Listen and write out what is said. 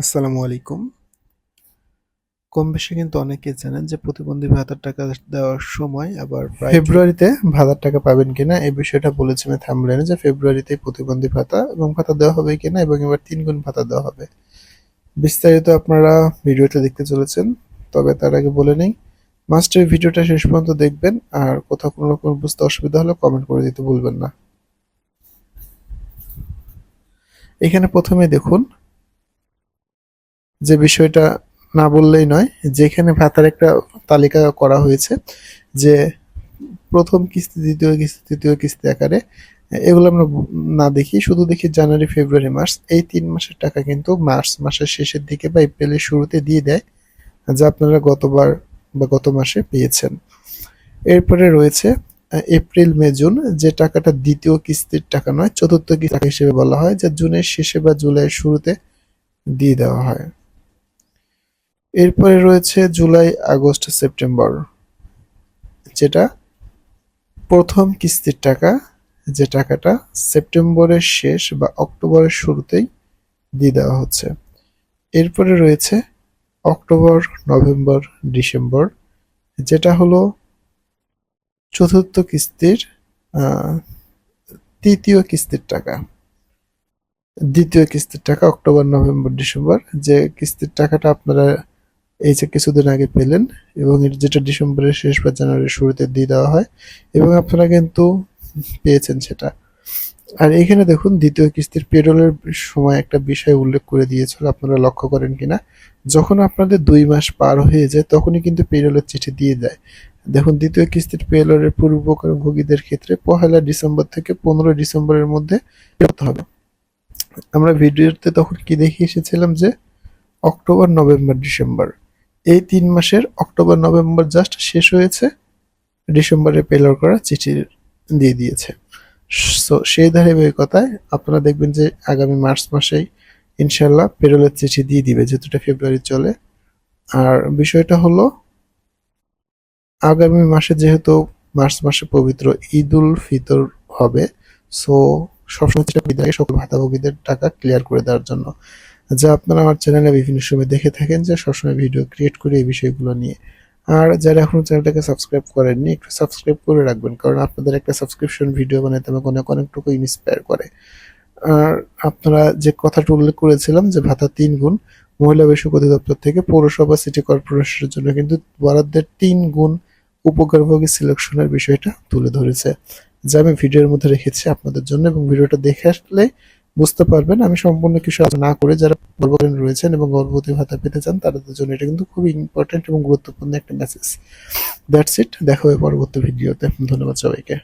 আসসালামু আলাইকুম। কম বেশি কিন্তু অনেকেই জানেন যে প্রতিবন্ধী ভাতার টাকা দেওয়ার সময় আবার ফেব্রুয়ারিতে ভাতার টাকা পাবেন কিনা এই বিষয়টা বলেছি আমি থাম্বনেইলে যে ফেব্রুয়ারিতে প্রতিবন্ধী ভাতা এবং ভাতা দেওয়া হবে কিনা এবং এবার ৩ গুণ ভাতা দেওয়া হবে। বিস্তারিত আপনারা ভিডিওটা দেখতে চলেছেন। তবে তার আগে বলে নেই, মাস্ট এই ভিডিওটা শেষ পর্যন্ত দেখবেন আর কোথাও কোনো রকম বুঝতে অসুবিধা হলে কমেন্ট করে দিতে ভুলবেন না। এখানে প্রথমে দেখুন যে বিষয়টা না বললেই নয়, যেখানে ভাতার একটা তালিকা করা হয়েছে যে প্রথম কিস্তি, দ্বিতীয় কিস্তি, তৃতীয় কিস্তি আকারে। এগুলো আমরা না দেখি, শুধু দেখি জানুয়ারি, ফেব্রুয়ারি, মার্চ। এই ৩ মাসের টাকা কিন্তু মার্চ মাসের শেষের দিকে বা এপ্রিলের শুরুতে দিয়ে দেয়, যা আপনারা গতবার বা গত মাসে পেয়েছেন। এরপরে রয়েছে এপ্রিল, মে, জুন, যে টাকাটা দ্বিতীয় কিস্তির টাকা নয়, চতুর্থ কিস্তি হিসেবে বলা হয়, যা জুনের শেষে বা জুলাইয়ের শুরুতে দিয়ে দেওয়া হয়। এরপরে রয়েছে জুলাই, আগস্ট, সেপ্টেম্বর, যেটা প্রথম কিস্তির টাকা, যে টাকাটা সেপ্টেম্বরের শেষ বা অক্টোবরের শুরুতেই দিয়ে দেওয়া হচ্ছে। এরপরে রয়েছে অক্টোবর, নভেম্বর, ডিসেম্বর, যেটা হলো চতুর্থ কিস্তির তৃতীয় কিস্তির টাকা। দ্বিতীয় কিস্তির টাকা অক্টোবর, নভেম্বর, ডিসেম্বর, যে কিস্তির টাকাটা আপনারা এই যে কিছুদিন আগে পেলেন এবং যেটা ডিসেম্বরের শেষ বা জানুয়ারির শুরুতে দিয়ে দেওয়া হয় এবং আপনারা কিন্তু পেয়েছেন সেটা। আর এখানে দেখুন দ্বিতীয় কিস্তির পেরোলের সময় একটা বিষয় উল্লেখ করে দিয়েছিল, আপনারা লক্ষ্য করেন কিনা। যখন আপনাদের ২ মাস পার হয়ে যায় তখনই কিন্তু পেরোলের চিঠি দিয়ে দেয়। দেখুন দ্বিতীয় কিস্তির পেরোলের পূর্বভোগীদের ক্ষেত্রে ১লা ডিসেম্বর থেকে ১৫ ডিসেম্বরের মধ্যে পেতে হবে। আমরা ভিডিওতে তখন কি দেখে এসেছিলাম যে অক্টোবর, নভেম্বর, ডিসেম্বর, এই ৩ মাসের অক্টোবর, নভেম্বর জাস্ট শেষ হয়েছে, ডিসেম্বরে পেরোল করা চিঠি দিয়ে দিয়েছে। সো সেই ধারাবাহিকতায় আপনারা দেখবেন যে আগামী মার্চ মাসেই ইনশাল্লাহ পেরোলের চিঠি দিয়ে দিবে, যেহেতু এটা ফেব্রুয়ারি চলে। আর বিষয়টা হলো আগামী মাসে যেহেতু মার্চ মাসে পবিত্র ঈদ উল ফিতর হবে, সো সবসময় চেষ্টা করি আগে সকল ভাতাভোগীদের টাকা ক্লিয়ার করে দেওয়ার জন্য, যা আপনারা আমার চ্যানেলে বিভিন্ন সময় দেখে থাকেন যে সবসময় ভিডিও ক্রিয়েট করি এই বিষয়গুলো নিয়ে। আর যারা এখনো চ্যানেলটাকে সাবস্ক্রাইব করেননি একটু সাবস্ক্রাইব করে রাখবেন, কারণ আপনাদের একটা সাবস্ক্রিপশন ভিডিও বানাতে আমাকে অনেকটুকু ইন্সপায়ার করে। আর আপনারা যে কথাটা উল্লেখ করেছিলাম যে ভাতা ৩ গুণ, মহিলা বিষয়ক অধিদপ্তর থেকে পৌরসভা, সিটি কর্পোরেশনের জন্য কিন্তু বরাদ্দের ৩ গুণ উপকারভোগী সিলেকশনের বিষয়টা তুলে ধরেছে, যা আমি ভিডিওর মধ্যে রেখেছি আপনাদের জন্য, এবং ভিডিওটা দেখে আসলে বুঝতে পারবেন আমি সম্পূর্ণ কিছু না করে যারা গর্ভবতী রয়েছেন এবং গর্ভবতী ভাতা পেতে চান তাদের জন্য এটা কিন্তু খুবই ইম্পর্টেন্ট এবং গুরুত্বপূর্ণ একটা মেসেজ। দ্যাটস ইট, দেখা হবে পরবর্তী ভিডিওতে। ধন্যবাদ সবাইকে।